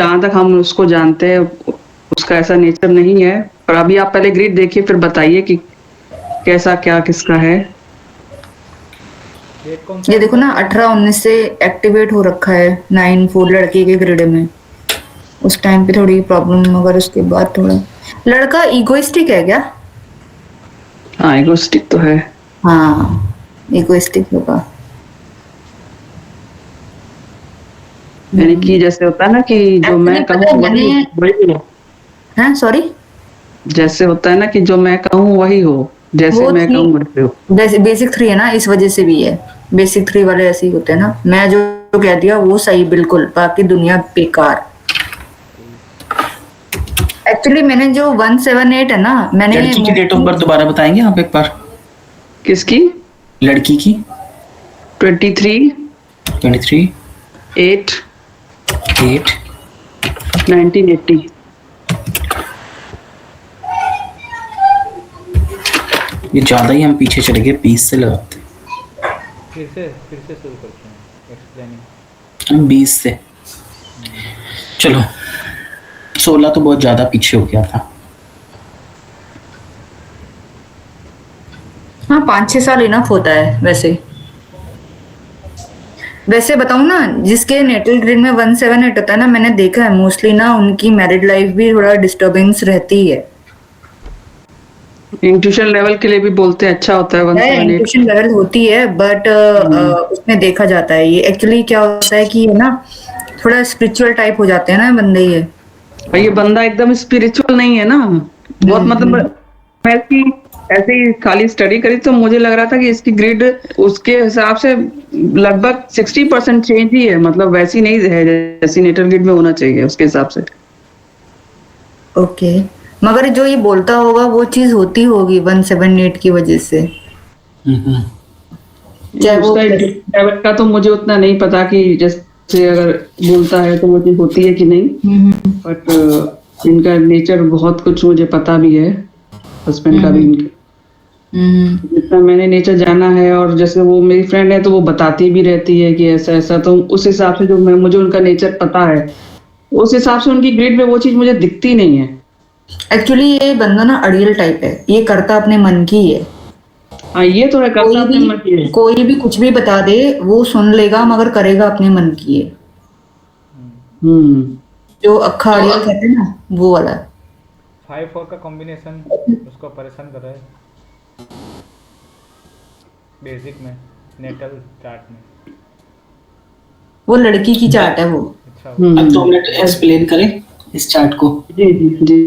जहाँ तक हम उसको जानते हैं उसका ऐसा नेचर नहीं है। पर अभी आप पहले ग्रिड देखिए फिर बताइए कि कैसा क्या किसका है। ये देखो ना 18-19 से एक्टिवेट हो रखा है 9-4 लड़के के ग्रिड में। उस टाइम पे थोड़ी प्रॉब्लम, मगर उसके बाद थोड़ा लड़का इगोइस्टिक है क्या? हाँ इगोइस्टिक तो है। हाँ इगोइस्टिक होगा। यानी कि जैसे होता है ना कि जो एक्चुअली मैं पता है कहूँ मैंने, वही हो। हैं सॉरी, जैसे होता है ना कि जो मैं कहूँ वही हो, जैसे वो मैं थ्री कहूँ वैसे हो। बेसिक 3 है ना, इस वजह से भी है। बेसिक 3 वाले ऐसे ही होते हैं ना, मैं जो कह दिया वो सही बिल्कुल, बाकी दुनिया बेकार। एक्चुअली मैंने जो 178 है ना, मैंने लड़की की डेट ऑफ बर्थ दोबारा बताएंगे आप एक बार? किसकी? लड़की की 23 23 8 8 1980। ये ज्यादा ही हम पीछे चले गए, 20 से लगाते हैं। फिर से शुरू करते हैं एक्सप्लेनिंग। हम 20 से, चलो 16 तो बहुत ज्यादा पीछे हो गया था। हाँ 5-6 साल इनफ होता है वैसे। वैसे बताऊं ना, जिसके नेटल ग्रिड में 178 होता है ना, मैंने देखा है मोस्टली ना उनकी मैरिड लाइफ भी थोड़ा डिस्टर्बेंस रहती है। इंट्यूशन लेवल के लिए भी बोलते हैं अच्छा होता है 178। इंट्यूशन लेवल होती है, बट उसमें देखा जाता है ये एक्चुअली क्या होता है कि है ना, थोड़ा स्पिरिचुअल टाइप हो जाते हैं ना बंदे ये। और ये बंदा एकदम स्पिरिचुअल नहीं है ना, बहुत मतलब मैं इसकी ऐसे ही खाली स्टडी करी तो मुझे लग रहा था कि इसकी ग्रिड उसके हिसाब से लगभग 60% चेंज ही है, मतलब वैसी नहीं है जैसी नेटल ग्रिड में होना चाहिए उसके हिसाब से। ओके, मगर जो ये बोलता होगा वो चीज होती होगी 178 की वजह से। चाहे वो उसका लेवल का तो मुझे उतना नहीं पता कि जैसे अगर बोलता है तो वो चीज होती है कि नहीं, बट इनका नेचर बहुत कुछ मुझे पता भी है, हस्बैंड का भी इनका जितना मैंने नेचर जाना है। और जैसे वो मेरी फ्रेंड है तो वो बताती भी रहती है कि ऐसा ऐसा, तो उस हिसाब से जो मुझे उनका नेचर पता है उस हिसाब से उनकी ग्रिड में वो चीज मुझे दिखती नहीं है। एक्चुअली ये बंदा ना अड़ियल टाइप है, ये करता अपने मन की है। हाँ ये तो है, करता अपने मन की है। कोई भी कुछ भी बता दे वो सुन लेगा, मगर करेगा अपने मन की है। जो अक्खा अड़ियल कहते हैं ना, वो वाला। 5-4 का कॉम्बिनेशन उसको परेशान कर रहा है बेसिक में, नेटल चार्ट में। वो लड़की की चार्ट है वो। अच्छा अब 2 मिनट एक्सप्लेन करें इस चार्ट को। जी जी जी।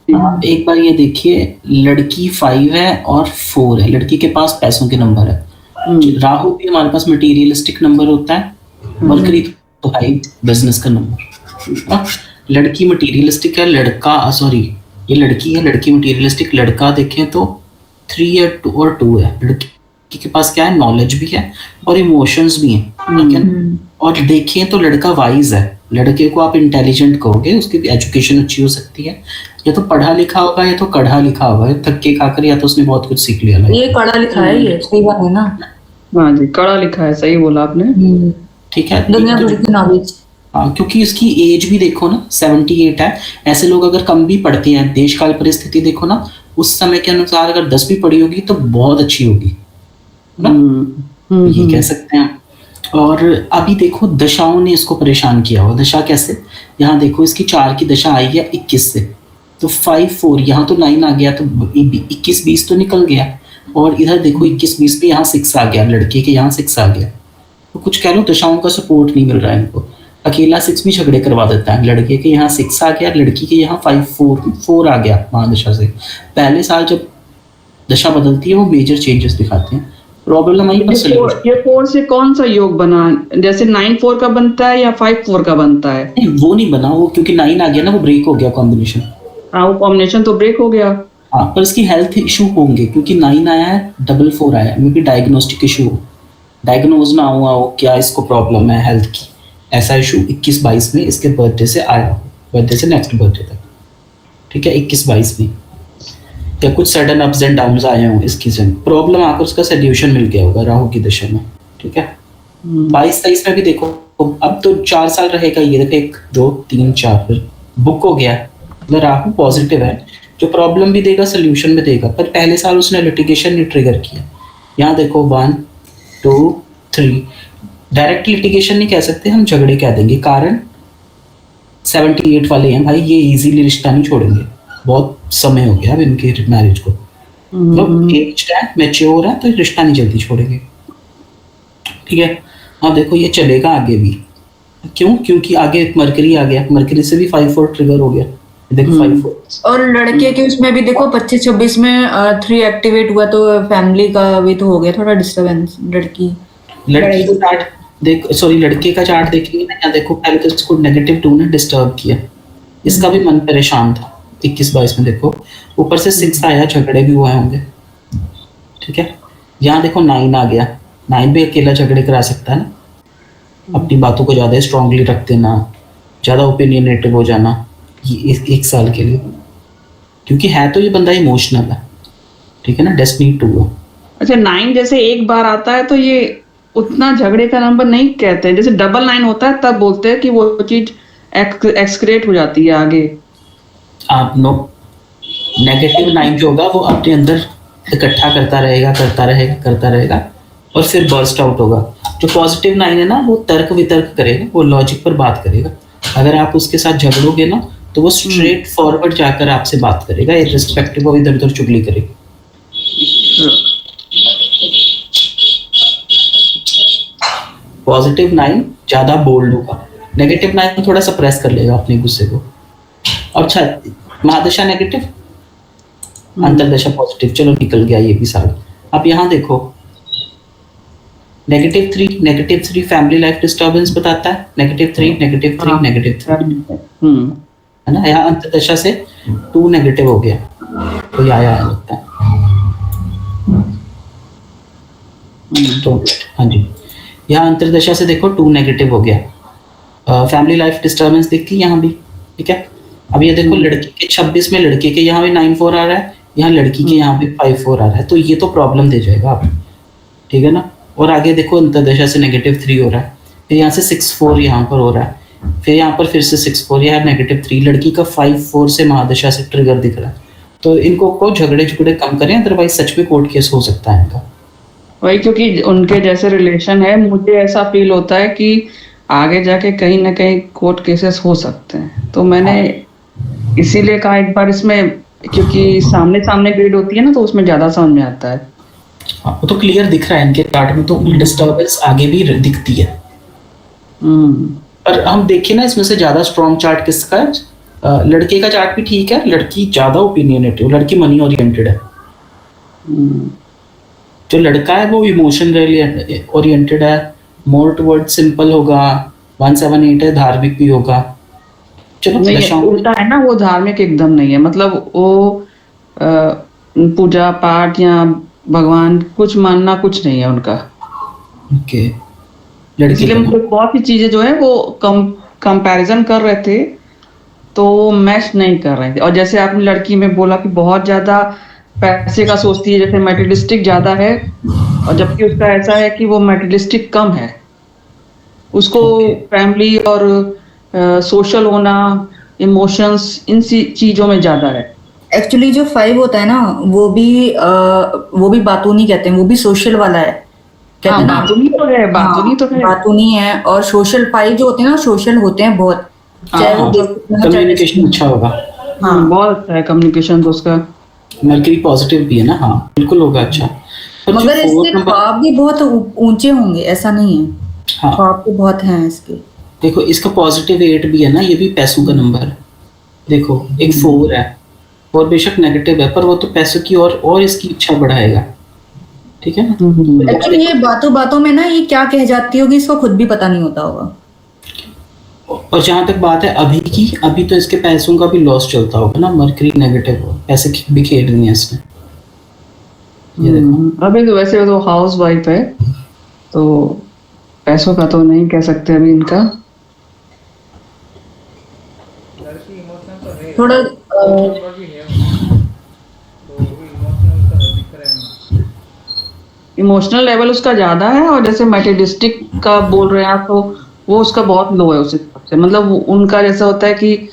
आप एक बार ये देखिए, लड़की 5 है और 4 है, लड़की के पास पैसों के नंबर है। राहु भी हमारे पास मटेरियलिस्टिक नंबर होता है, मरकरी तो है बिजनेस का नंबर। लड़की मटेरियलिस्टिक है, लड़का सॉरी ये लड़की है, लड़की मटेरियलिस्टिक, लड़का देखें तो 3 है और 2 है। लड़की के पास क्या है, नॉलेज भी है और इमोशंस भी हैं, ठीक है। और देखें तो लड़का वाइज है, लड़के को आप इंटेलिजेंट कहोगे, उसकी भी एजुकेशन अच्छी हो सकती है, या तो पढ़ा लिखा होगा या तो कढ़ा लिखा होगा, धक्के खाकर, या तो उसने बहुत कुछ सीख लिया। ये पढ़ा लिखा है, ये सही बात है ना। हाँ जी कड़ा लिखा है, सही बोला आपने। ठीक है, दुनिया भर की नॉलेज। हाँ, क्योंकि इसकी एज भी देखो ना 78 है। ऐसे लोग अगर कम भी पढ़ते हैं, देश काल परिस्थिति देखो ना, उस समय के अनुसार अगर 10 भी पढ़ी होगी तो बहुत अच्छी होगी ना, ये कह सकते हैं। और अभी देखो दशाओं ने इसको परेशान किया हुआ। दशा कैसे, यहाँ देखो इसकी 4 की दशा आई है 21 से, तो 5-4 यहाँ तो 9 आ गया, तो 21-20 तो निकल गया। और इधर देखो 21-20 पे यहाँ 6 आ गया, लड़के के यहाँ 6 आ गया। तो कुछ कह लो दशाओं का सपोर्ट नहीं मिल रहा है इनको। अकेला 6 भी झगड़े करवा देता है, लड़के के यहाँ 6 आ गया, लड़की के यहाँ 5-4 आ गया महादशा से। पहले साल जब दशा बदलती है वो मेजर चेंजेस दिखाते हैं। प्रॉब्लम आई बस ये 4 से कौन सा योग बना, जैसे 9-4 का बनता है या 5-4 का बनता है? नहीं, वो नहीं बना, वो क्योंकि 9 आ गया ना, वो ब्रेक हो गया कॉम्बिनेशन। हाँ वो कॉम्बिनेशन तो ब्रेक हो गया। हाँ, पर इसकी हेल्थ इशू होंगे, क्योंकि 9 आया है, 4-4 आया है, may be diagnostic issue, diagnose ना हुआ हो क्या इसको प्रॉब्लम है हेल्थ की, ऐसा इशू 21-22 में इसके बर्थडे से आया हो, बर्थडे से नेक्स्ट बर्थडे तक, ठीक है, 21-22 में, या कुछ सडन अप्स एंड डाउन्स आए हों इसकी से प्रॉब्लम आकर उसका सोल्यूशन मिल गया होगा राहु की दशा में, ठीक है। 22-23 में भी देखो अब तो 4 साल रहेगा ये, देखो 1 2 3 4 फिर बुक हो गया, मतलब राहु पॉजिटिव है, जो प्रॉब्लम भी देगा सोल्यूशन भी देगा, पर पहले साल उसने लिटिगेशन नहीं ट्रिगर किया। यहाँ देखो 1 2 3, डायरेक्ट लिटिगेशन नहीं कह सकते हम, झगड़े कह देंगे। कारण 78 वाले हैं भाई, ये इजीली रिश्ता नहीं छोड़ेंगे, बहुत समय हो गया अब इनके मैरिज को, मतलब एज है, मैच्योर है, तो रिश्ता नहीं जल्दी छोड़ेंगे। ठीक है, अब देखो ये चलेगा आगे भी, क्यों? क्योंकि आगे मरकरी आ गया, मरकरी से भी 5-4 ट्रिगर हो गया, देखो 5-4। और लड़के के उसमें भी देखो 25-26 में 3 एक्टिवेट हुआ, तो फैमिली का भी तो हो गया थोड़ा डिस्टरबेंस। लड़की का चार्ट देख, सॉरी लड़के का चार्ट देखेंगे ना, यहाँ देखो पहले तो इसको -2 ने डिस्टर्ब किया, इसका भी मन परेशान था 21-22 में, देखो ऊपर से 6 आया, झगड़े भी हुए होंगे। ठीक है, यहाँ देखो 9 आ गया, 9 भी अकेला झगड़े करा सकता है ना, अपनी बातों को ज्यादा स्ट्रांगली रख देना, ज्यादा ओपिनियनेटिव हो जाना, ये 1 साल के लिए, क्योंकि है तो ये बंदा इमोशनल है। ठीक है ना, डेस्टिनी 2 है। अच्छा 9 जैसे एक बार आता है तो ये उतना झगड़े का नंबर नहीं कहते हैं, जैसे 9 होता है तब बोलते हैं कि वो चीज एक्सक्रेट हो जाती है आगे। आप नो, नेगेटिव 9 जो होगा वो अपने अंदर इकट्ठा करता रहेगा और फिर बर्स्ट आउट होगा। जो पॉजिटिव 9 है ना, वो तर्क वितर्क करेगा, वो लॉजिक पर बात करेगा। अगर आप उसके साथ झगड़ोगे ना, तो वो स्ट्रेट फॉरवर्ड जाकर आपसे बात करेगा, इररिस्पेक्टिव ऑफ इधर उधर चुगली करेगा। पॉजिटिव 9 ज्यादा बोल्ड होगा, नेगेटिव 9 थोड़ा सप्रेस कर लेगा अपने गुस्से को। अच्छा, महादशा नेगेटिव, अंतर्दशा पॉजिटिव, चलो निकल गया ये भी साल। अब यहाँ देखो -3 फैमिली लाइफ डिस्टर्बेंस बताता है, -3 है ना। यहाँ अंतर्दशा से 2 नेगेटिव हो गया, तो आया लगता है। तो हाँ जी, यहाँ अंतर्दशा से देखो 2 नेगेटिव हो गया, फैमिली लाइफ डिस्टर्बेंस दिखती है यहाँ भी। ठीक है, अब ये देखो लड़की के 26 में लड़के के यहाँ भी 9-4 आ रहा है, यहाँ लड़की के यहाँ भी 5-4 आ रहा है, तो ये तो प्रॉब्लम दे जाएगा आप। ठीक है ना, और आगे देखो अंतर्दशा से -3 हो रहा है, फिर यहाँ से 6-4 यहाँ पर हो रहा है, फिर यहाँ पर फिर से 6-4, यहाँ -3, लड़की का 5-4 से महादशा से ट्रिगर दिख रहा है। तो इनको को झगड़े कम करें, अदरवाइज सच में कोर्ट केस हो सकता है इनका। वही, क्योंकि उनके जैसे रिलेशन है, मुझे ऐसा फील होता है कि आगे जाके कहीं ना कहीं कोर्ट केसेस हो सकते हैं। तो मैंने इसीलिए कहा एक बार इसमें, क्योंकि सामने ग्रिड होती है ना, तो उसमें ज्यादा समझ में आता है। वो तो क्लियर दिख रहा है इनके चार्ट में, तो डिस्टर्बेंस आगे भी दिखती है। पर हम देखें ना, इसमें से ज्यादा स्ट्रॉन्ग चार्ट किसका है? लड़के का चार्ट भी ठीक है, लड़की ज्यादा ओपिनियनेटिव, लड़की मनी ओरिएंटेड है। जो लड़का है वो इमोशनली ओरिएंटेड है, मोर टुवर्ड सिंपल होगा, 178 है, धार्मिक भी होगा। चलो नहीं, उल्टा है ना, वो धार्मिक एकदम नहीं है, मतलब वो पूजा पाठ या भगवान कुछ मानना कुछ नहीं है उनका। ओके, इसलिए मतलब बहुत सी चीजें जो है वो कंपैरिजन कर रहे थे, तो वो मैच नहीं कर रहे थे। और जैसे आपने लड़की में बोला कि बहुत ज्यादा पैसे का सोचती है, जैसे मैटेरियलिस्टिक ज्यादा है, और जबकि उसका ऐसा है कि वो मैटेरियलिस्टिक कम है, उसको फैमिली और सोशल होना, इमोशंस, इन चीजों में ज्यादा है। एक्चुअली जो 5 होता है ना, वो भी बातूनी कहते हैं, वो भी सोशल वाला है। हाँ, बातूनी तो है, बातूनी है। और सोशल 5 जो होते हैं ना, सोशल होते हैं बहुत, चाहे वो कम्युनिकेशन अच्छा होगा। हाँ, बहुत अच्छा है कम्युनिकेशन तो उसका। मरकरी पॉजिटिव भी है ना, हाँ बिल्कुल होगा अच्छा। मगर इसके ख्वाब भी बहुत ऊंचे होंगे, ऐसा नहीं है। हाँ, ख्वाब तो बहुत हैं इसके। देखो इसका पॉजिटिव 8 भी है ना, ये भी पैसों का नंबर है। देखो एक 4 है, और बेशक नेगेटिव है, पर वो तो पैसों की और इसकी इच्छा बढ़ाएगा। ठीक है ना। एक्चुअली ये बातों में ना, ये क्या कह जाती होगी इसको खुद भी पता नहीं होता होगा। और जहां तक बात है अभी तो इसके पैसों का भी लॉस चलता होगा ना, मरकरी नेगेटिव हो, पैसे भी खेल रही है इसमें। ये देखो अभी तो वैसे तो हाउस वाइफ है, तो पैसों का तो नहीं कह सकते अभी इनका। लड़की इमोशनल तो है, थोड़ा नंबर भी है, तो इमोशनल तो दिख रहा है। इमोशनल लेवल उसका ज्यादा है, और जैसे मैटेरियलिस्टिक का बोल रहे हैं आप, तो वो उसका बहुत लो है उस हिसाब से, मतलब उनका जैसा होता है कि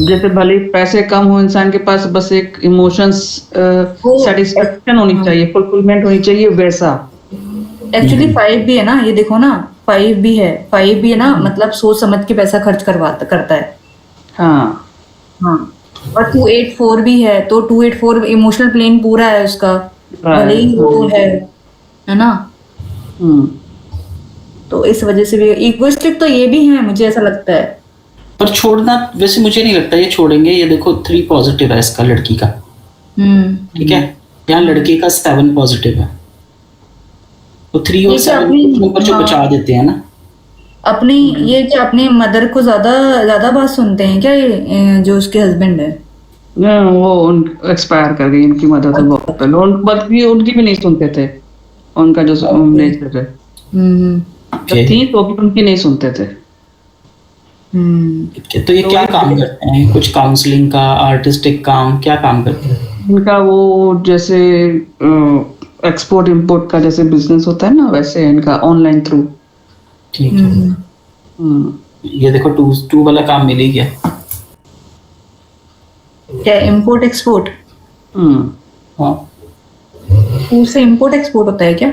जैसे भले ही पैसे कम हो इंसान के पास, बस एक इमोशंस सेटिस्फेक्शन होनी चाहिए, फुलफिलमेंट होनी चाहिए, वैसा। एक्चुअली 5 भी है ना, ये देखो ना, 5 भी है ना, मतलब सोच समझ के पैसा खर्च करता है। हाँ हाँ, और 284 भी है, तो 284 इमोशनल प्लेन पूरा है उसका, भले ही वो है ना। तो इस वजह से भी इगोइस्टिक तो ये भी है, मुझे ऐसा लगता है। पर छोड़ना वैसे मुझे नहीं लगता ये छोड़ेंगे। ये देखो 3 पॉजिटिव है इसका लड़की का, ठीक है, यहाँ लड़के का 7 पॉजिटिव है, तो 3 और 7 नंबर जो बचा देते हैं ना। अपनी ये क्या अपनी मदर को ज्यादा बात सुनते हैं क्या ये जो उसके हस्बैंड है? वो एक्सपायर कर गई इनकी मदर तो बहुत पहले, बल्कि उनकी भी नहीं सुनते थे, उनका जो नेचर है थी तो भी उनकी नहीं सुनते थे। तो ये क्या काम करते हैं? कुछ काउंसलिंग का, आर्टिस्टिक काम, क्या काम करते हैं इनका? वो जैसे एक्सपोर्ट इंपोर्ट का जैसे बिजनेस होता है ना, वैसे इनका ऑनलाइन थ्रू। ठीक है। ये देखो 2 वाला काम मिल ही गया। क्या इम्पोर्ट एक्सपोर्ट? हाँ, 2 से इम्पोर्ट एक्सपोर्ट होता है क्या?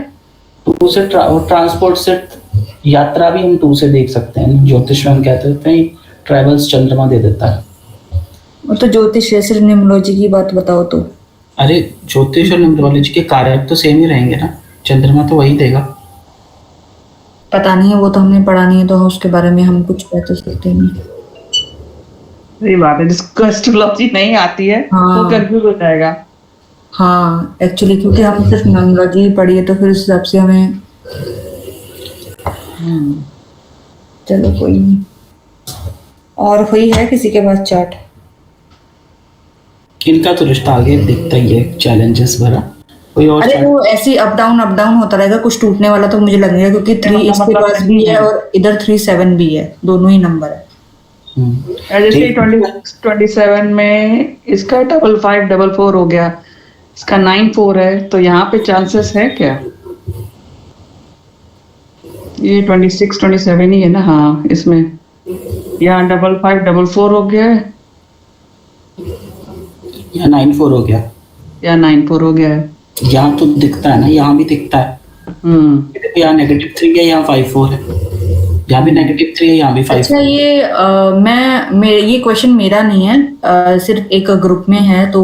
2 से ट्रांसपोर्ट से यात्रा भी हम 2 से देख सकते हैं। ज्योतिष में हम कहते हैं ट्रेवल्स चंद्रमा दे देता है। वो तो ज्योतिष है, सिर्फ न्यूमरोलॉजी की बात बताओ तो। अरे ज्योतिष और न्यूमरोलॉजी के कारक तो सेम ही रहेंगे ना, चंद्रमा तो वही देगा। पता नहीं है, वो तो हमने पढ़ा नहीं है, तो उसके बारे में हम कुछ कह तो सकते नहीं। सही बात है, जिसको एस्ट्रोलॉजी नहीं आती है वो कंफ्यूज हो जाएगा। हाँ एक्चुअली क्योंकि हम सिर्फ न्यूमरोलॉजी पढ़ी है, तो फिर उस हिसाब से हमें चलो कोई नहीं। और कोई है किसी के पास चार्ट? इनका तो रिश्ता आगे दिखता ही है चैलेंजेस भरा। कोई और अरे वो ऐसे अप डाउन होता रहेगा, कुछ टूटने वाला तो मुझे लग रहा है, क्योंकि 3 इसके पास भी है और इधर 3 7 भी है, दोनों ही नंबर है। जैसे 27 में इसका 5544 हो गया, इसका 94 है, तो यहाँ पे चांसेस है क्या? ये 26 27 ही है ना। हाँ, इसमें यहाँ 5544 हो गया है, यहाँ 94 हो गया, या 94 हो गया है। यहाँ तो दिखता है ना, यहाँ भी दिखता है। यहाँ -3 है, यहाँ 54 है, यहाँ भी -3 है, यहाँ भी 5। अच्छा, ये ये क्वेश्चन मेरा नहीं है, सिर्फ एक ग्रुप में है, तो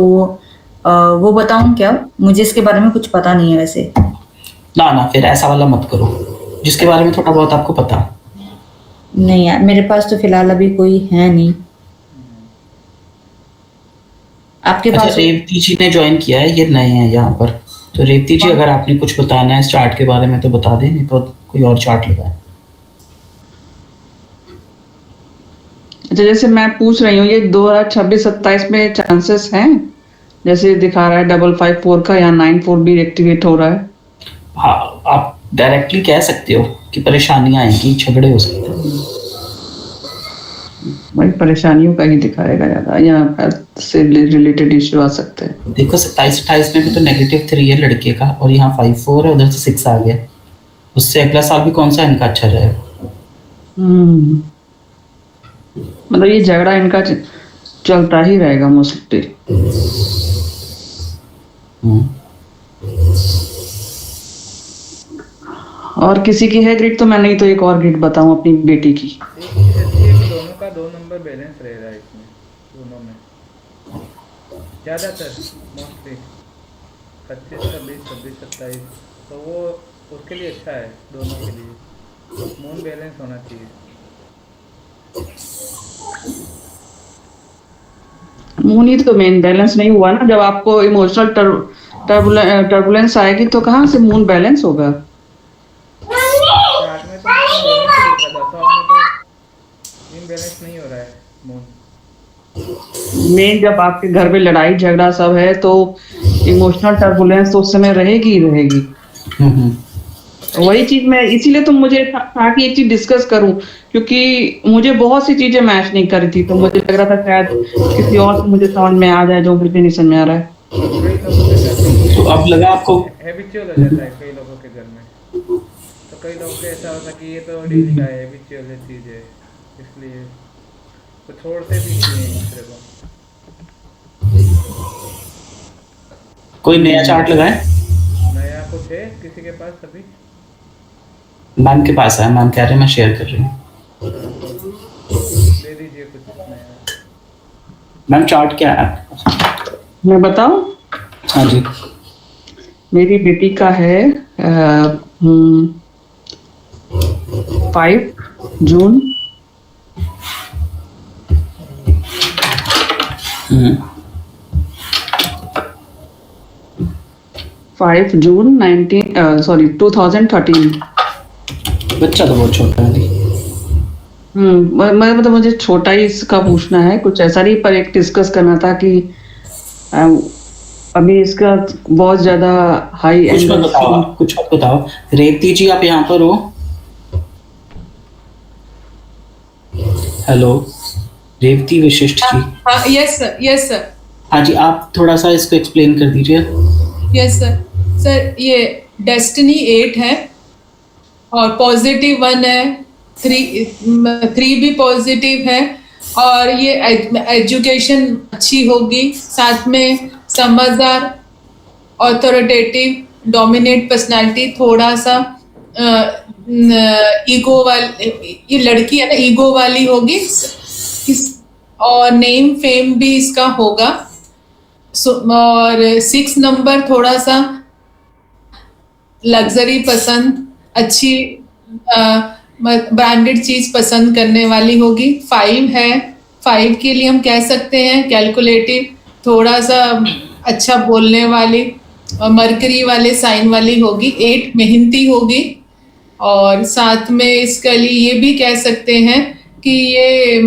वो बताऊं क्या? मुझे इसके बारे में कुछ पता नहीं है वैसे। ना फिर ऐसा वाला मत करो जिसके बारे में थोड़ा बहुत आपको पता। नहीं यार, मेरे पास तो फिलहाल अभी कोई है नहीं। आपके अच्छा, पास? रेवती जी ने ज्वाइन किया है, ये नए हैं यहाँ पर, तो रेवती जी अगर आपने कुछ बताना है इस चार्ट के बारे में तो बता दें, नहीं तो कोई और चार्ट लगाए। अच्छा, जैसे मैं पूछ रही हूँ, ये 2026-27 में चांसेस हैं? जैसे दिखा रहा है 554 का, यहाँ 94 भी एक्टिवेट हो रहा है। हाँ, आप डायरेक्टली कह सकते हो कि परेशानियां आएंगी, झगड़े हो सकते हैं। भाई परेशानियों का ही दिखाएगा ज्यादा, यहाँ से रिलेटेड इश्यू आ सकते हैं। देखो 27-28 में भी तो -3 है लड़के का, और यहाँ 54 है, उधर से 6 आ गया। उससे अगला साल भी कौन सा इनका अच्छा रहेगा? मतलब ये झगड़ा इनका चलता ही रहेगा मोस्टली। और किसी की है ग्रिड? तो मैं नहीं तो एक और ग्रिड बताऊं अपनी बेटी की। दोनों का 2 नंबर बैलेंस रहेगा इसमें, दोनों में ज़्यादातर मोस्टली 25, 26, 26, 27, तो वो उसके लिए अच्छा है, दोनों के लिए मून बैलेंस होना चाहिए। मून ही तो मेन बैलेंस नहीं हुआ ना, जब आपको इमोशनल टर्बुलेंस आएगी तो कहाँ से मून बैलेंस होगा? चार्ट में तो बैलेंस ही लिखा था, तो हमें तो इन बैलेंस नहीं हो रहा है मून। मेन जब आपके घर में लड़ाई झगड़ा सब है तो इमोशनल टर्बुलेंस तो उस समय रहेगी ही रहेगी। वही चीज मैं इसीलिए तो मुझे था कि एक चीज डिस्कस करूं, क्योंकि मुझे बहुत सी चीजें मैच नहीं कर रही थी, तो मुझे लग रहा था शायद किसी और से मुझे समझ में आ जाए जो मुझे नहीं समझ में आ रहा है। तो अब लगा आपको हैबिचुअल हो जाता है कई लोगों के घर में, तो कई लोगों को ऐसा होता कि ये तो डेली का है हैबिचुअल चीज़ है, इसलिए वो छोड़ते भी नहीं है एक दूसरे को। कोई नया चार्ट लगाए? नया कुछ है किसी के पास अभी? मैम के पास है, मैम कह रहे हैं मैं शेयर कर रही हूँ। दे दीजिए कुछ नया। मैम चार्ट क्या है आपके पास? मैं बताऊं? हाँ जी। मेरी बेटी का है 5 जून, 5 जून 2013। बच्चा तो बहुत छोटा है अभी। मतलब मुझे छोटा ही इसका पूछना है, कुछ ऐसा नहीं, पर एक डिस्कस करना था कि अभी इसका बहुत ज्यादा हाई कुछ मत एंगल। बताओ, कुछ मत बताओ। रेवती जी आप यहाँ पर हो? हेलो रेवती वशिष्ठ जी। हाँ, यस सर, यस सर। हाँ जी, आप थोड़ा सा इसको एक्सप्लेन कर दीजिए। Yes sir. सर ये डेस्टिनी 8 है और पॉजिटिव 1 है, 3 भी पॉजिटिव है, और ये एजुकेशन अच्छी होगी, साथ में समझदार, ऑथोरिटेटिव, डोमिनेट पर्सनालिटी, थोड़ा सा ईगो वाली, ये लड़की है ना, ईगो वाली होगी, और नेम फेम भी इसका होगा। और 6 नंबर थोड़ा सा लग्जरी पसंद, अच्छी ब्रांडेड चीज पसंद करने वाली होगी। 5 है, 5 के लिए हम कह सकते हैं कैलकुलेटिव, थोड़ा सा अच्छा बोलने वाली, और मरकरी वाले साइन वाली होगी। 8 मेहनती होगी, और साथ में इसके लिए ये भी कह सकते हैं कि ये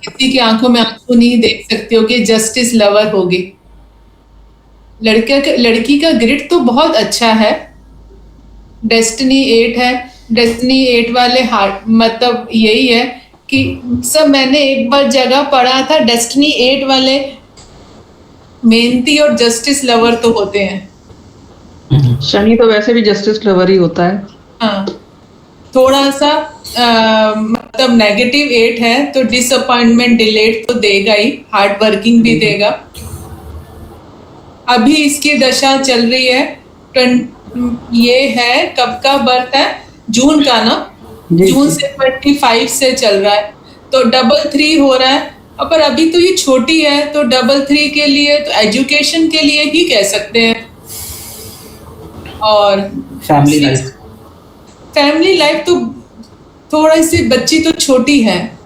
किसी की आंखों में आंसू नहीं देख सकती होगी, जस्टिस लवर होगी। लड़की का ग्रिड तो बहुत अच्छा है। डेस्टिनी 8 है, डेस्टिनी 8 वाले हार्ट, मतलब यही है कि सब, मैंने एक बार जगह पढ़ा था, डेस्टिनी 8 वाले मेहनती और जस्टिस लवर तो होते हैं। शनि तो वैसे भी जस्टिस लवर ही होता है। हाँ, थोड़ा सा मतलब नेगेटिव 8 है तो डिसअपॉइंटमेंट, डिलेट तो देगा ही, हार्ड वर्किंग भी देगा। अभी इसकी दशा चल रही है, ये है कब का बर्थ है, जून का ना, जून से 25 से चल रहा है, तो 3 हो रहा है। पर अभी तो ये छोटी है, तो 3 के लिए तो एजुकेशन के लिए ही कह सकते हैं। और फैमिली लाइफ तो थोड़ा सी, बच्ची तो छोटी है।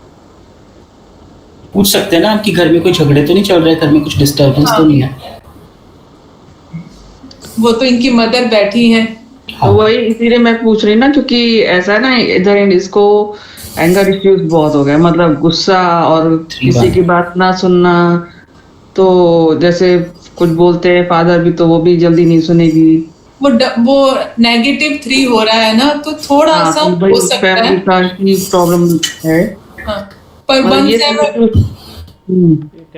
पूछ सकते हैं ना आपकी घर में कोई झगड़े तो नहीं चल रहे, घर में कुछ डिस्टर्बेंस तो नहीं है? वो तो इनकी मदर बैठी हैं। तो वही इसीलिए मैं पूछ रही ना, क्योंकि ऐसा है ना, इधर इसको एंगर इश्यूज बहुत हो गए, मतलब गुस्सा और किसी की बात ना सुनना। तो जैसे कुछ बोलते हैं फादर भी, तो वो भी जल्दी नहीं सुनेगी। वो नेगेटिव 3 हो रहा है ना, तो थोड़ा सा हो सकता है प्रॉब्लम है। हाँ, पर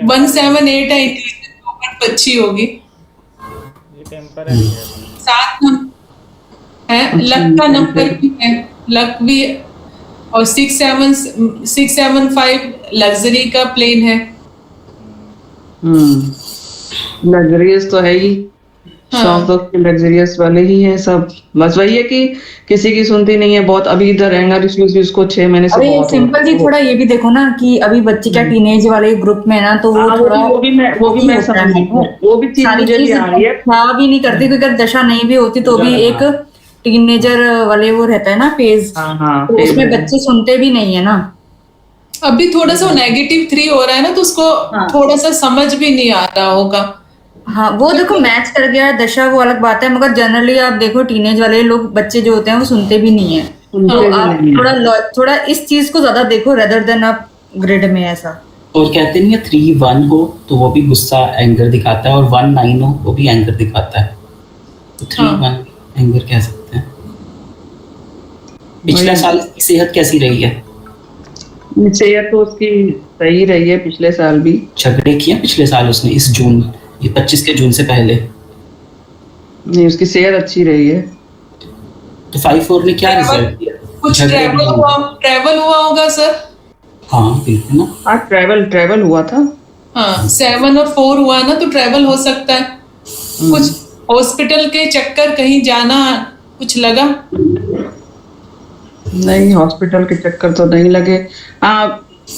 178 है, इंटेलिजेंस अच्छी होगी। ये टेम्पररी है। 7 नंबर है, लक का नंबर भी है, लक भी, और 675 लग्जरी का प्लेन है। लग्जरियस तो है ही, शौक तो लग्जरियस वाले ही है सब। बस वही है कि किसी की सुनती नहीं है बहुत। अभी इधर एंगर इश्यूज भी उसको 6 महीने से बहुत। सिंपल जी, थोड़ा ये भी देखो ना कि अभी बच्चे क्या टीनेज वाले ग्रुप में है ना, तो वो थोड़ा वो भी मैं समझ रही हूँ, वो भी चीज मुझे भी आ रही है। खराब भी नहीं करती, क्योंकि अगर दशा नहीं भी होती तो भी एक टीनेजर वाले वो रहता है ना फेज, तो उसमें बच्चे सुनते भी नहीं है ना। अभी थोड़ा सा नेगेटिव 3 हो रहा है ना, तो उसको थोड़ा सा समझ भी नहीं आ रहा होगा। हाँ, वो देखो मैच कर गया दशा, वो अलग बात है, मगर जनरली आप देखो टीनेज वाले लोग, बच्चे जो होते हैं वो सुनते भी नहीं है। तो आप थोड़ा इस चीज को ज्यादा देखो रेदर देन आप ग्रिड में ऐसा। और कहते नहीं है 3-1 हो तो वो भी गुस्सा एंगर दिखाता है, और 1-9 हो वो भी एंगर दिखाता है, तो 3-1 एंगर कह सकते हैं। पिछले साल की सेहत कैसी रही है? सेहत तो उसकी सही रही है, पिछले साल भी। झगड़े किए पिछले साल उसने, इस जून, ये 25 के जून से पहले? नहीं, उसकी सेहत अच्छी रही है। तो 5-4 ने क्या रिजल्ट दिया? कुछ ट्रैवल हुआ होगा सर? हाँ बिल्कुल ना। हाँ ट्रैवल हुआ था। हाँ 7 और 4 हुआ ना, तो ट्रैवल हो सकता है। कुछ हॉस्पिटल के चक्कर कहीं जाना कुछ लगा? नहीं, हॉस्पिटल के चक्कर तो नहीं लगे।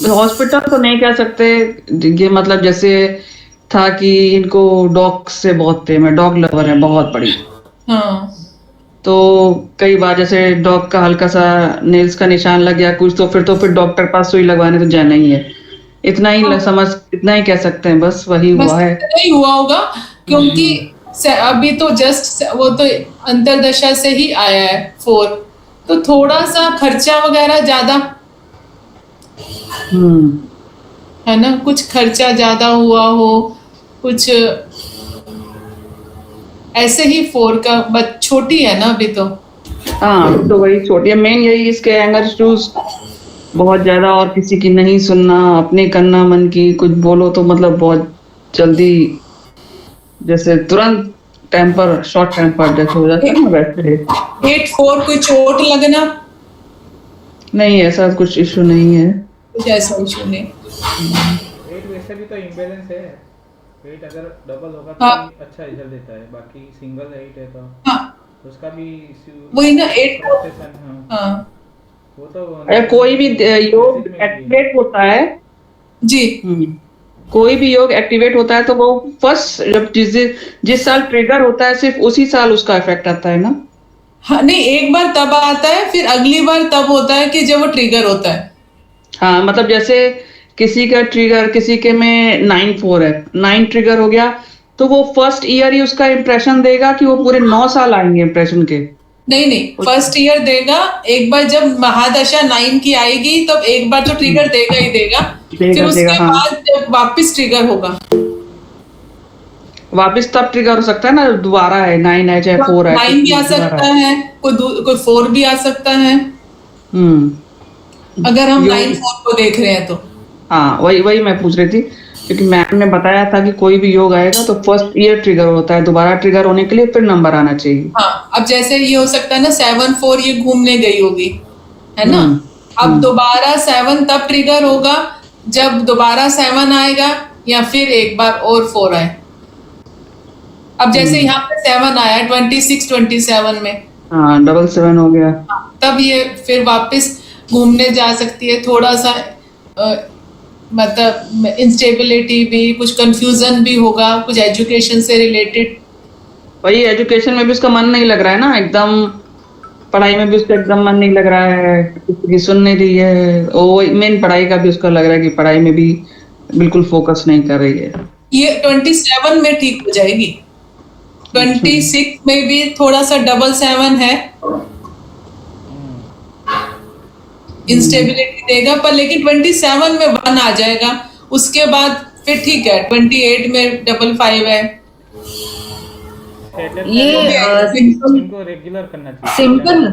हॉस्पिटल तो नहीं कह सकते, ये मतलब जैसे था कि इनको डॉग से बहुत प्रेम है, डॉग लवर है बहुत बड़ी। हाँ तो कई बार जैसे डॉग का हल्का सा नेल्स का निशान लग गया कुछ, तो फिर डॉक्टर पास सुई लगवाने तो जाना ही है। इतना ही कह सकते हैं, बस वही बस हुआ है। नहीं हुआ होगा, क्योंकि अभी तो जस्ट वो तो अंतरदशा से ही आया है 4, तो थोड़ा सा खर्चा वगैरह ज्यादा है ना, कुछ खर्चा ज्यादा हुआ हो, कुछ ऐसे ही 4 का छोटी है ना अभी तो। हाँ तो वही छोटी है, मेन यही इसके एंगर इश्यूज बहुत ज्यादा, और किसी की नहीं सुनना, अपने करना मन की, कुछ बोलो तो मतलब बहुत जल्दी, जैसे तुरंत शॉर्ट टेम्पर जैसे हो जाता है ना वैसे। 8-4 कोई चोट लगना? नहीं, ऐसा कुछ इशू नहीं है। कुछ ऐसा इशू नहीं। 8 वैसे भी तो इम्बैलेंस है। 8 अगर डबल होगा तो हाँ। भी अच्छा रिजल्ट देता है, बाकी सिंगल 8 है तो हाँ उसका भी इश्यू वही ना 8। प्रोसेसन। हाँ हाँ वो तो अगर कोई भी योग एक्टिवेट होता है, जी। कोई भी योग एक्टिवेट होता है तो वो फर्स्ट जब जिस साल ट्रिगर होता है सिर्फ उसी साल उसका इफेक्ट आता है ना। हाँ नहीं, एक बार तब आता है, फिर अगली बार तब होता है कि जब वो ट्रिगर होता है। हाँ मतलब जैसे किसी का ट्रिगर, किसी के में 9-4 है, 9 ट्रिगर हो गया, तो वो फर्स्ट ईयर ही उसका इंप्रेशन देगा कि वो पूरे 9 साल आएंगे इंप्रेशन के। नहीं फर्स्ट ईयर देगा। एक बार जब महादशा 9 की आएगी तब एक बार तो ट्रिगर देगा ही देगा, फिर उसके हाँ। बाद जब वापस ट्रिगर होगा, वापस तब ट्रिगर हो सकता है ना, दोबारा है 9 है चाहे 4 है, 9 भी आ सकता है, कोई 4 भी आ सकता है, अगर हम 9-4 को देख रहे हैं तो। हाँ वही मैं पूछ रही थी, क्योंकि मैम ने बताया था कि कोई भी योग आएगा तो फर्स्ट ईयर ट्रिगर होता है, दोबारा ट्रिगर होने के लिए फिर नंबर आना चाहिए। हाँ अब जैसे ये हो सकता है ना 7-4 ये घूमने गई होगी, है ना, अब दोबारा 7 तब ट्रिगर होगा जब दोबारा 7 आएगा, या फिर एक बार और 4 आए। अब जैसे यहाँ पे 7 आया 26-27 में, हाँ 7-7 हो गया, तब ये फिर वापस घूमने जा सकती है। थोड़ा सा मतलब इंस्टेबिलिटी भी, कुछ कंफ्यूजन भी होगा, कुछ एजुकेशन से रिलेटेड। वही एजुकेशन में भी उसका मन नहीं लग रहा है ना, एकदम पढ़ाई में भी उसका एकदम मन नहीं लग रहा है, किसी की सुन नहीं रही है। वो मेन पढ़ाई का भी उसका लग रहा है कि पढ़ाई में भी बिल्कुल फोकस नहीं कर रही है। ये 27 में ठीक हो जाएगी, 26 में भी थोड़ा सा 7-7 है, इंस्टेबिलिटी देगा, पर लेकिन 27 में 1 आ जाएगा, उसके बाद फिर ठीक है। 28 में 5-5 है। ये इनको रेगुलर करना चाहिए। सिंपल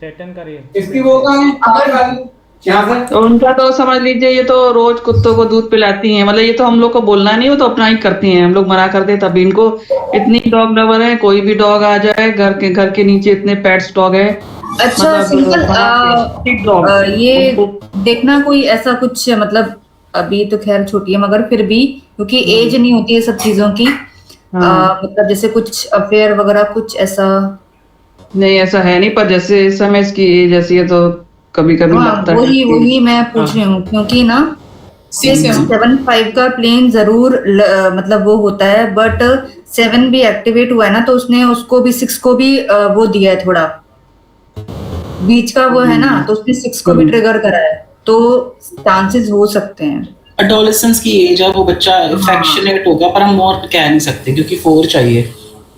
सेटन का इसकी वो कहाँ तो उनका तो समझ लीजिए ये तो रोज कुत्तों को दूध पिलाती हैं, मतलब ये तो हम लोग को बोलना नहीं, वो तो अपना ही करती हैं, हम लोग मना कर दे तभी। इनको इतनी डॉग लवर है, कोई भी डॉग आ जाए, घर के नीचे इतने पेट्स डॉग है। अच्छा मतलब सिंपल ये देखना कोई ऐसा कुछ मतलब, अभी तो खैर छोटी है मगर फिर भी, क्योंकि एज नहीं होती है सब चीजों की, मतलब जैसे कुछ अफेयर वगैरह कुछ ऐसा नहीं, ऐसा है नहीं, पर जैसे इस समय इसकी एज ऐसी है तो कभी कभी लगता है। वही मैं पूछ रही हूँ, क्योंकि ना 7-5 का प्लेन जरूर मतलब वो होता है, बट 7 भी एक्टिवेट हुआ है ना, तो उसने उसको भी 6 को भी वो दिया है, थोड़ा बीच का वो है ना, तो उसने 6 को भी ट्रिगर करा है, तो चांसेस हो सकते हैं। एडोलेसेंस की एज है, वो बच्चा अफेक्शनेट होगा, पर हम और कह नहीं सकते क्योंकि 4 चाहिए,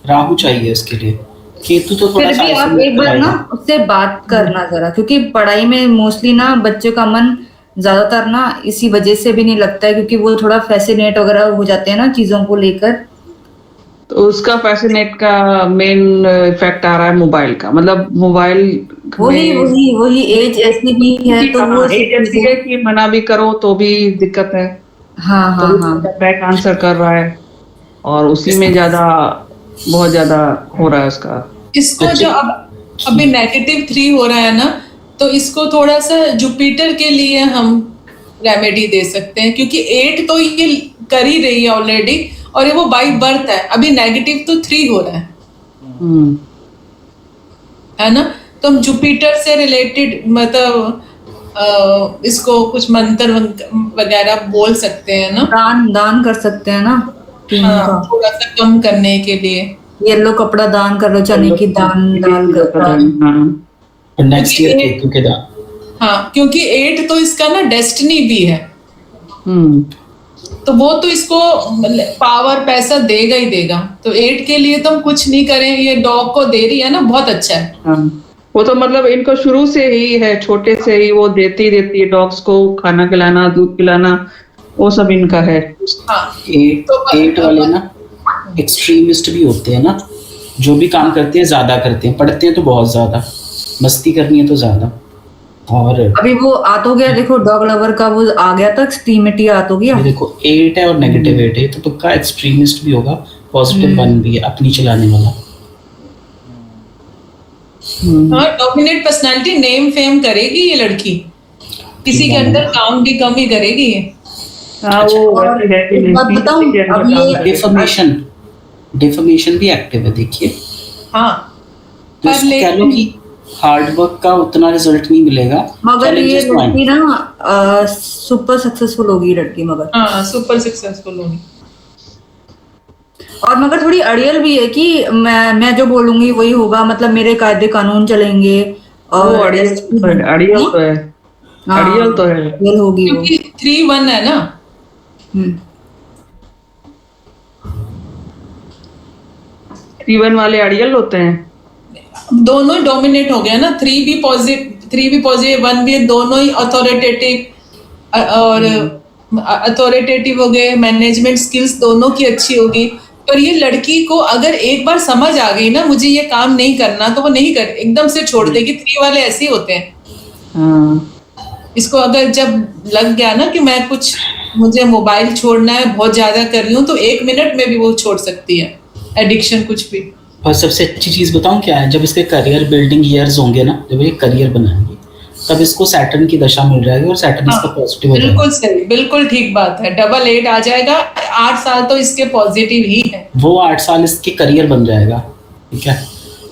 राहु चाहिए उसके लिए। केतु तो थोड़ा फिर भी आप एक बार ना उससे बात करना जरा, क्योंकि पढ़ाई में मोस्टली ना बच्चों का मन ज्यादातर ना इसी वजह से भी नहीं लगता है, क्योंकि वो थोड़ा फैसिनेट वगैरह हो जाते हैं ना चीजों को लेकर, तो उसका फैसिनेट का मेन इफेक्ट आ रहा है मोबाइल का, मतलब मोबाइल वही एज ऐसी भी है, तो वो एज ऐसी है कि मना भी करो तो भी दिक्कत है। हाँ बैक आंसर कर रहा है, और उसी में बहुत ज्यादा हो रहा है उसका। इसको जो अब अभी -3 हो रहा है ना, तो इसको थोड़ा सा जुपिटर के लिए हम रेमेडी दे सकते हैं, क्योंकि 8 तो ये कर ही रही है ऑलरेडी, और ये वो बाई बर्थ है, अभी -3 हो रहा है ना। तो हम जुपिटर से रिलेटेड मतलब इसको कुछ मंत्र वगैरह बोल सकते हैं ना, दान कर सकते हैं ना हाँ, थोड़ा सा कम करने के लिए। येलो कपड़ा दान कर लो, चने की दान नेक्स्ट ईयर केतु के दान। हाँ, क्योंकि 8 तो इसका ना डेस्टिनी भी है, तो वो तो इसको पावर पैसा देगा ही देगा। तो 8 के लिए तो हम कुछ नहीं करें, ये डॉग को दे रही है ना, बहुत अच्छा है। वो तो मतलब इनको शुरू से ही है, छोटे से ही वो देती है डॉग्स को, खाना खिलाना, दूध पिलाना, वो सब इनका है। हाँ, 8 वाले ना एक्सट्रीमिस्ट भी होते हैं ना, जो भी काम करते हैं ज्यादा करते हैं, पढ़ते हैं तो बहुत ज्यादा, मस्ती करनी है तो ज्यादा। और अभी वो आ तो गया, देखो डॉग लवर का वो आ गया था, एक्सट्रीमिटी आ तो गया। ये देखो 8 है और -8 है, तो पक्का एक्सट्रीमिस्ट भी होगा, +1 भी है, अपनी चलाने वाला। हाँ, डोमिनेट पर्सनालिटी, नेम फेम करेगी ये लड़की, किसी के अंदर काम भी कम ही करेगी ये। हाँ, वो एक बात बताऊं, अब ये डिफर्मेशन भी एक्टिव है, देखिए। हाँ, तो इसको कह लो कि हार्ड वर्क का उतना रिजल्ट नहीं मिलेगा, मगर ये लड़की ना सुपर सक्सेसफुल होगी लड़की, मगर हाँ, सुपर सक्सेसफुल होगी। और मगर थोड़ी अड़ियल भी है कि मैं जो बोलूंगी वही होगा, मतलब मेरे कायदे कानून चलेंगे। और अड़ियल तो है, अड़ियल तो है, अड़ियल होगी वो, क्योंकि 3-1 है ना। 3-1 वाले अड़ियल होते हैं। दोनों ही डोमिनेट हो गया ना, 3 भी पॉजिटिव 1 भी, दोनों ही अथॉरिटेटिव और अथॉरिटेटिव हो गए, मैनेजमेंट स्किल्स दोनों की अच्छी होगी। पर ये लड़की को अगर एक बार समझ आ गई ना मुझे ये काम नहीं करना, तो वो नहीं कर, एकदम से छोड़ देगी। 3 वाले ऐसे ही होते हैं। इसको अगर जब लग गया ना कि मैं कुछ, मुझे मोबाइल छोड़ना है, बहुत ज्यादा कर रही हूँ, तो 1 मिनट में भी वो छोड़ सकती है एडिक्शन कुछ भी। और सबसे अच्छी चीज बताऊं क्या है, जब इसके करियर बिल्डिंग ईयर्स होंगे ना, जब ये करियर बनाएंगे, तब इसको सैटर्न की दशा मिल जाएगी, और सैटर्न इसका पॉजिटिव हो जाएगा। बिल्कुल सही, बिल्कुल ठीक बात है। 8 आ जाएगा, 8 साल तो इसके पॉजिटिव ही है। वो 8 साल इसके करियर बन जाएगा, ठीक है।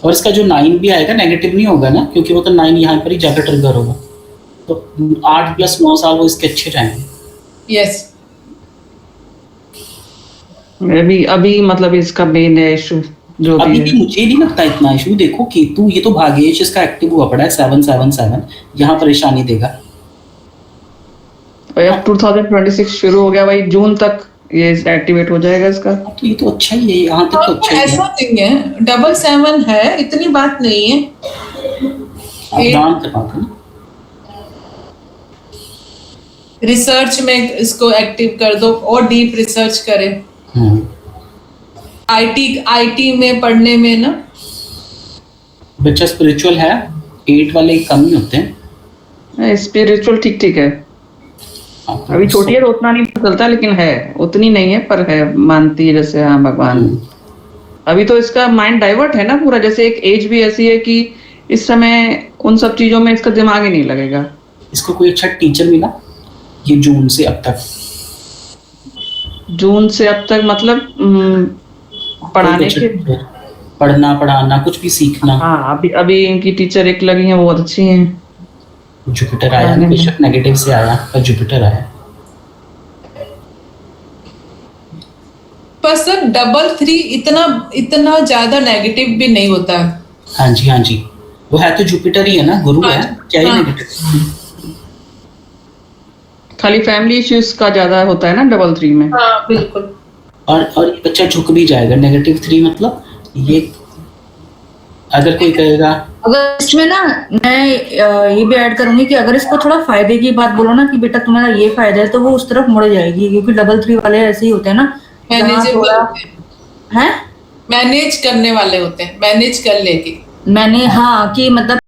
और इसका जो 9 भी आएगा नेगेटिव नहीं होगा ना, क्योंकि वो तो 9 यहाँ पर ही जाकर ट्रिगर होगा, तो 8 + 9 साल वो इसके अच्छे जाएंगे। यस, अभी मतलब इसका मेन है इशू जो अभी भी भी मुझे नहीं लगता इतना इशू। देखो केतु, ये तो भाग्येश इसका एक्टिव हुआ पड़ा है, 777, यहाँ परेशानी देगा। है। अब 2026 शुरू हो गया भाई, जून तक ये एक्टिवेट हो जाएगा इसका। तो ये तो अच्छा ही है, यहाँ तक तो अच्छा ही है। ऐसा नहीं है, 777 है, इतनी बात नहीं है। दान करवाते ना, रिसर्च में इसको एक्टिव कर दो और डीप रिसर्च करे। आईटी में पढ़ने में ना, बच्चा स्पिरिचुअल है, 8 वाले कम ही होते हैं। स्पिरिचुअल ठीक ठीक है, अभी छोटी है तो उतना नहीं चलता, लेकिन है उतनी नहीं है, पर है, मानती है जैसे हाँ भगवान। अभी तो इसका माइंड डाइवर्ट है ना पूरा, जैसे एक एज भी ऐसी है कि इस समय उन सब चीजों में इसका दिमाग ही नहीं लगेगा। इसको कोई अच्छा टीचर मिला ये जून से अब तक? जून से अब तक मतलब पढ़ाने के, पढ़ना पढ़ाना कुछ भी सीखना। हाँ, अभी इनकी टीचर एक लगी हैं, वो बहुत अच्छी हैं। जुपिटर आया ना, बेशक नेगेटिव से आया, पर जुपिटर आया। पर सर 3 इतना ज्यादा नेगेटिव भी नहीं होता है। हाँ जी, हाँ जी, वो है तो जुपिटर ही है ना, गुरु है, क्या ही नेगेटिव। खाली फैमिली इश्यूज का ज्यादा होता है ना 3 में। हाँ, बिल्कुल। और ये बच्चा झुक भी जाएगा। -3 मतलब ये, अगर कोई कहेगा, अगर इसमें ना मैं ये भी ऐड करूंगी कि अगर इसको थोड़ा फायदे की बात बोलो ना कि बेटा तुम्हारा ये फायदा है, तो वो उस तरफ मुड़ जाएगी, क्योंकि 3 वाले ऐसे ही होते हैं ना, मैनेज करने वाले होते हैं, मैनेज कर लेगी। मैंने हाँ कि मतलब